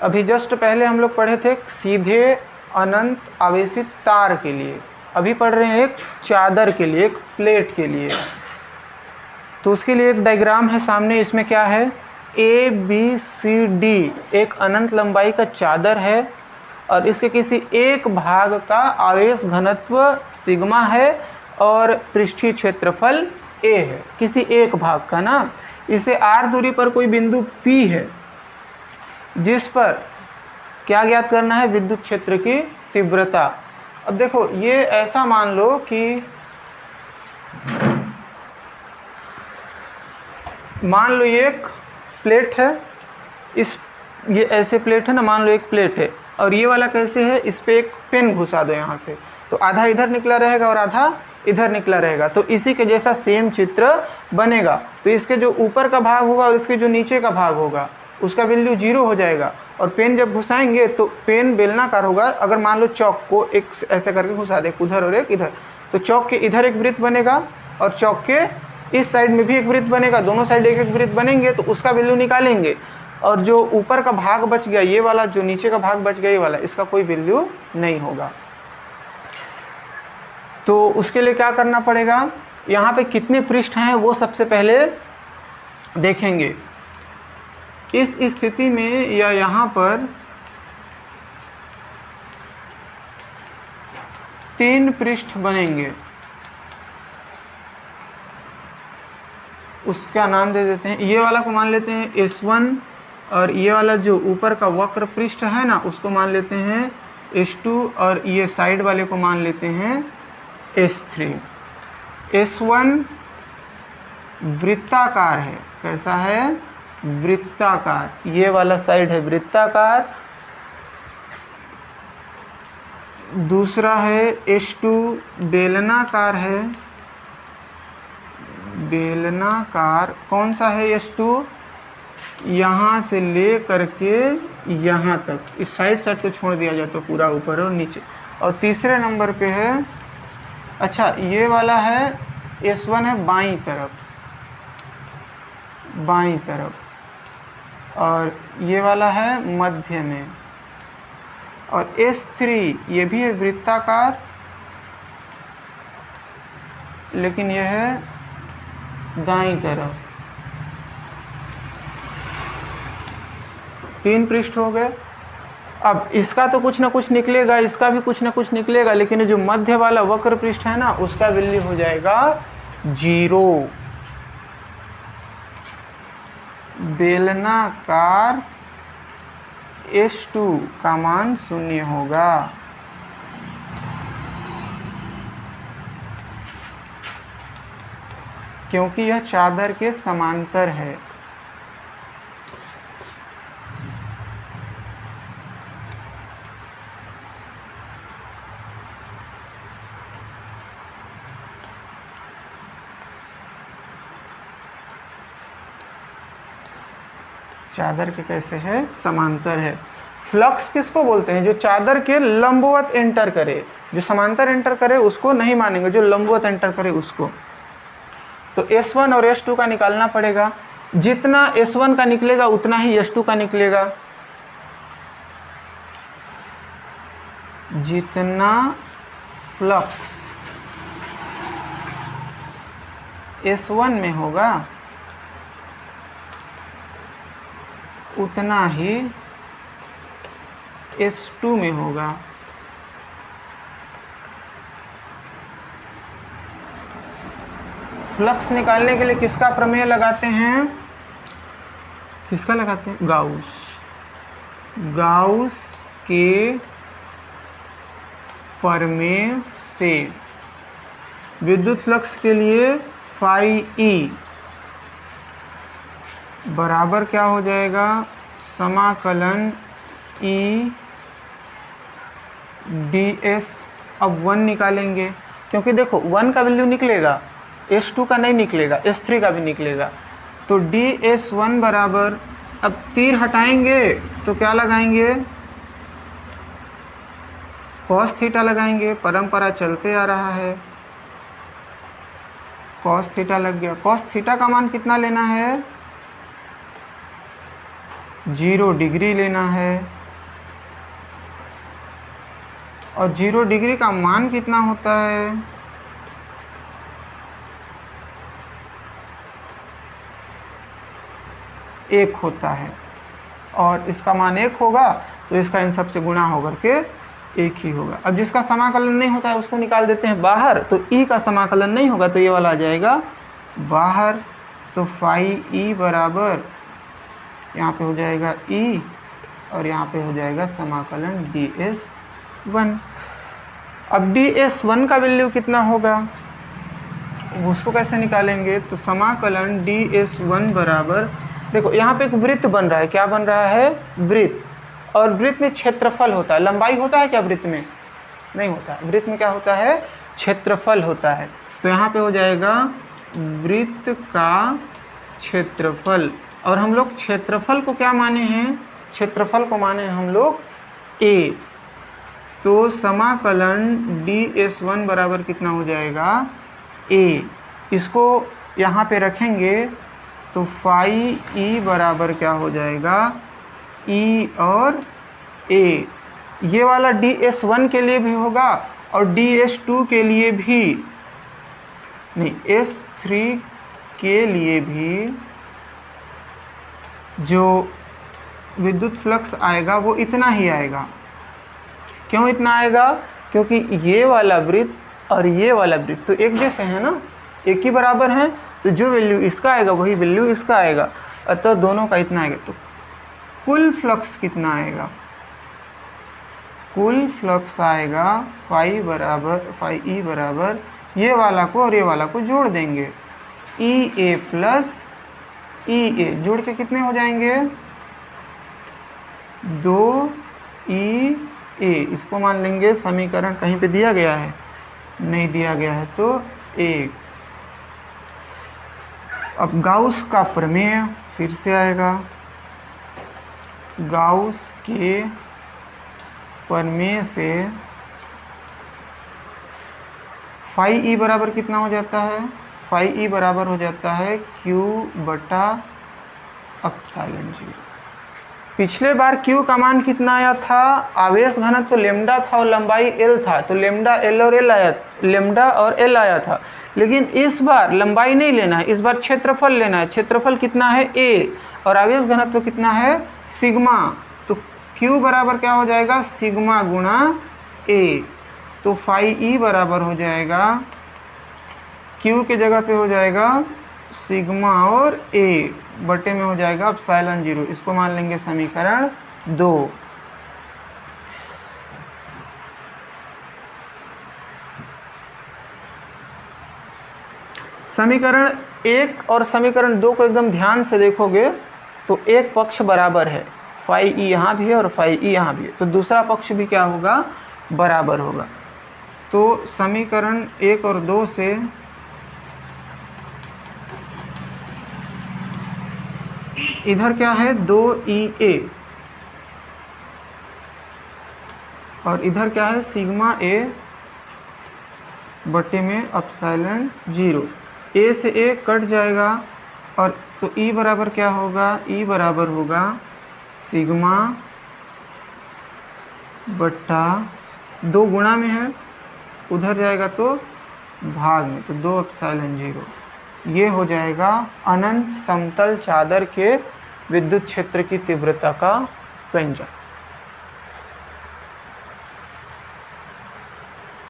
अभी जस्ट पहले हम लोग पढ़े थे सीधे अनंत आवेशित तार के लिए, अभी पढ़ रहे हैं एक चादर के लिए, एक प्लेट के लिए। तो उसके लिए एक डायग्राम है सामने, इसमें क्या है, ए बी सी डी एक अनंत लंबाई का चादर है और इसके किसी एक भाग का आवेश घनत्व सिग्मा है और पृष्ठीय क्षेत्रफल ए है, किसी एक भाग का ना। इसे r दूरी पर कोई बिंदु P है जिस पर क्या ज्ञात करना है, विद्युत क्षेत्र की तीव्रता। अब देखो ये ऐसा मान लो कि मान लो ये एक प्लेट है, ये ऐसे प्लेट है ना, मान लो एक प्लेट है और ये वाला कैसे है, इस पे एक पेन घुसा दो यहाँ से, तो आधा इधर निकला रहेगा और आधा इधर निकला रहेगा, तो इसी के जैसा सेम चित्र बनेगा। तो इसके जो ऊपर का भाग होगा और इसके जो नीचे का भाग होगा उसका वैल्यू 0 हो जाएगा। और पेन जब घुसाएंगे तो पेन बेलनाकार होगा। अगर मान लो चौक को एक ऐसे करके घुसा दे, उधर और एक इधर, तो चौक के इधर एक वृत्त बनेगा और चौक के इस साइड में भी एक वृत्त बनेगा, दोनों साइड एक एक वृत्त बनेंगे, तो उसका वैल्यू निकालेंगे। और जो ऊपर का भाग बच गया ये वाला, जो नीचे का भाग बच गया ये वाला, इसका कोई वैल्यू नहीं होगा। तो उसके लिए क्या करना पड़ेगा, यहाँ पे कितने पृष्ठ हैं वो सबसे पहले देखेंगे। इस स्थिति में या यहाँ पर 3 पृष्ठ बनेंगे, उसका नाम दे देते हैं, ये वाला को मान लेते हैं S1 और ये वाला जो ऊपर का वक्र पृष्ठ है ना उसको मान लेते हैं S2 और ये साइड वाले को मान लेते हैं S3। S1 वृत्ताकार है, कैसा है, वृत्ताकार, ये वाला साइड है वृत्ताकार। दूसरा है S2 बेलनाकार है, बेलनाकार कौन सा है, S2 यहाँ से ले करके यहाँ तक, इस साइड को छोड़ दिया जाए तो पूरा ऊपर और नीचे। और तीसरे नंबर पे है, अच्छा ये वाला है S1 है बाईं तरफ, बाईं तरफ, और ये वाला है मध्य में। और S3 ये भी है वृत्ताकार लेकिन यह है दाईं तरफ। 3 पृष्ठ हो गए। अब इसका तो कुछ ना कुछ निकलेगा, इसका भी कुछ ना कुछ निकलेगा, लेकिन जो मध्य वाला वक्र पृष्ठ है ना उसका वैल्यू हो जाएगा 0। बेलनाकार S2 का मान 0 होगा। क्योंकि यह चादर के समांतर है। चादर के कैसे है, समांतर है। फ्लक्स किसको बोलते हैं, जो चादर के लंबवत एंटर करे, जो समांतर एंटर करे उसको नहीं मानेंगे, जो लंबवत एंटर करे उसको। तो S1 और S2 का निकालना पड़ेगा, जितना S1 का निकलेगा उतना ही S2 का निकलेगा। जितना फ्लक्स S1 में होगा उतना ही S2 में होगा। फ्लक्स निकालने के लिए किसका प्रमेय लगाते हैं, किसका लगाते हैं, गाउस। गाउस के प्रमेय से विद्युत फ्लक्स के लिए फाई ई बराबर क्या हो जाएगा, समाकलन ई ds। अब 1 निकालेंगे, क्योंकि देखो 1 का वैल्यू निकलेगा, S2 का नहीं निकलेगा, S3 का भी निकलेगा। तो ds1 बराबर, अब तीर हटाएंगे तो क्या लगाएंगे, cos थीटा लगाएंगे, परंपरा चलते आ रहा है, cos थीटा लग गया। cos थीटा का मान कितना लेना है, 0 डिग्री लेना है, और 0 डिग्री का मान कितना होता है, एक होता है, और इसका मान 1 होगा तो इसका इन सब से गुणा होकर के 1 ही होगा। अब जिसका समाकलन नहीं होता है उसको निकाल देते हैं बाहर, तो e का समाकलन नहीं होगा तो ये वाला आ जाएगा बाहर। तो फाई ई बराबर यहाँ पे हो जाएगा e, और यहाँ पे हो जाएगा समाकलन ds1। अब ds1 का वैल्यू कितना होगा उसको कैसे निकालेंगे, तो समाकलन ds1 बराबर, देखो यहाँ पे एक वृत्त बन रहा है, क्या बन रहा है, वृत्त, और वृत्त में क्षेत्रफल होता है, लंबाई होता है क्या वृत्त में, नहीं होता है, वृत्त में क्या होता है, क्षेत्रफल होता है। तो यहाँ पे हो जाएगा वृत्त का क्षेत्रफल, और हम लोग क्षेत्रफल को क्या माने हैं, क्षेत्रफल को माने हैं हम लोग a। तो समाकलन ds1 बराबर कितना हो जाएगा a, इसको यहाँ पे रखेंगे तो फाई ई बराबर क्या हो जाएगा e और a। ये वाला ds1 के लिए भी होगा और ds2 के लिए भी, नहीं s3 के लिए भी जो विद्युत फ्लक्स आएगा वो इतना ही आएगा। क्यों इतना आएगा, क्योंकि ये वाला वृत्त और ये वाला वृत्त तो एक जैसे हैं ना, एक ही बराबर हैं, तो जो वैल्यू इसका आएगा वही वैल्यू इसका आएगा, अतः दोनों का इतना आएगा। तो कुल फ्लक्स कितना आएगा, कुल फ्लक्स आएगा फाई ई बराबर ये वाला को और ये वाला को जोड़ देंगे, ई ए प्लस ई ए, जोड़ के कितने हो जाएंगे 2e a। इसको मान लेंगे समीकरण, कहीं पे दिया गया है, नहीं दिया गया है, तो 1। अब गाउस का प्रमेय फिर से आएगा, गाउस के प्रमेय से फाई ई बराबर कितना हो जाता है, फाई ई बराबर हो जाता है q बटा एप्सिलॉन 0। पिछले बार q का मान कितना आया था, आवेश घनत्व तो लेमडा था और लंबाई l था, तो लेमडा और l आया था। लेकिन इस बार लंबाई नहीं लेना है, इस बार क्षेत्रफल लेना है। क्षेत्रफल कितना है a, और आवेश घनत्व तो कितना है सिग्मा, तो q बराबर क्या हो जाएगा सिग्मा गुणा a। तो फाई ई बराबर हो जाएगा, q के जगह पे हो जाएगा सिग्मा और a बटे में हो जाएगा एप्सिलॉन 0। इसको मान लेंगे समीकरण 2। समीकरण 1 और समीकरण 2 को एकदम ध्यान से देखोगे तो एक पक्ष बराबर है, फाई ई यहाँ भी है और फाई ई यहाँ भी है, तो दूसरा पक्ष भी क्या होगा बराबर होगा। तो समीकरण 1 और 2 से इधर क्या है 2EA और इधर क्या है सिग्मा A बटे में एप्सिलॉन 0। A से A कट जाएगा और तो E बराबर क्या होगा, E बराबर होगा सिग्मा बटा 2 गुणा में है, उधर जाएगा तो भाग में, तो 2 एप्सिलॉन 0। ये हो जाएगा अनंत समतल चादर के विद्युत क्षेत्र की तीव्रता का व्यंजक।